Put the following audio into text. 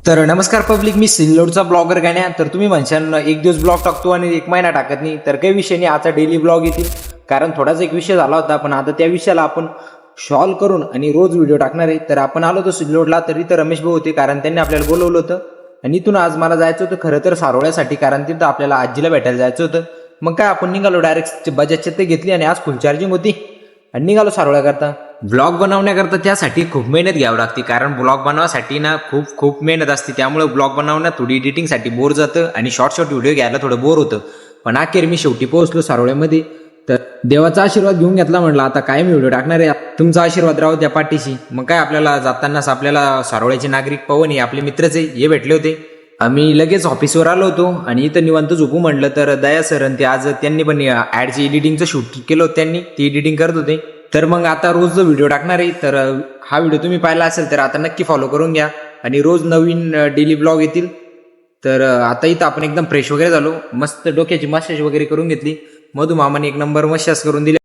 तर नमस्कार पब्लिक, मी सिल्लोडचा ब्लॉगर गाण्या. तर तुम्ही म्हणशाल एक दिवस ब्लॉग टाकतो आणि एक महिना टाकत नाही, तर काही विषय नाही. आता डेली ब्लॉग येतील, कारण थोडासा एक विषय झाला होता, पण आता त्या विषयाला आपण सॉल्व करून आणि रोज व्हिडिओ टाकणार आहे. तर आपण आलो होतो सिल्लोडला, तर इथं रमेश भाऊ होते, कारण त्यांनी आपल्याला बोलवलं होतं. आणि इथून आज मला जायचं होतं खरं तर सारोळ्यासाठी, कारण तिथं आपल्याला आजीला भेटायला जायचं होतं. मग काय आपण निघालो, डायरेक्ट बजाजची ते घेतली आणि आज फुल चार्जिंग होती आणि निघालो सारोळ्याकरता. ब्लॉग बनवण्याकरता त्यासाठी खूप मेहनत घ्यावी लागते, कारण ब्लॉग बनवासाठी ना खूप मेहनत असते. त्यामुळे ब्लॉग बनवण्यात थोडी एडिटिंगसाठी बोर जातं आणि शॉर्ट व्हिडिओ घ्यायला थोडं बोर होतं. पण अखेर मी शेवटी पोहोचलो सारोळ्यामध्ये. तर देवाचा आशीर्वाद घेऊन घेतला, म्हटलं आता काय मी व्हिडिओ टाकणार आहे, तुमचा आशीर्वाद राहू त्या पाठीशी. मग काय आपल्याला जातानाच आपल्याला सारोळ्याचे नागरिक पवन हे आपले मित्रच आहे, हे भेटले होते. आम्ही लगेच ऑफिसवर आलो होतो आणि इथं निवांत झोपू म्हटलं. तर दया सर आणि ते आज त्यांनी पण ॲडची एडिटिंगचं शूट केलं होतं, त्यांनी ती एडिटिंग करत होते. तर मग आता रोज जो व्हिडिओ टाकणार आहे, तर हा व्हिडिओ तुम्ही पाहिला असेल तर आता नक्की फॉलो करून घ्या आणि रोज नवीन डेली ब्लॉग येतील. तर आता इथं आपण एकदम फ्रेश वगैरे झालो, मस्त डोक्याची मसाज वगैरे करून घेतली. मधुमामाने एक नंबर मसाज करून दिली.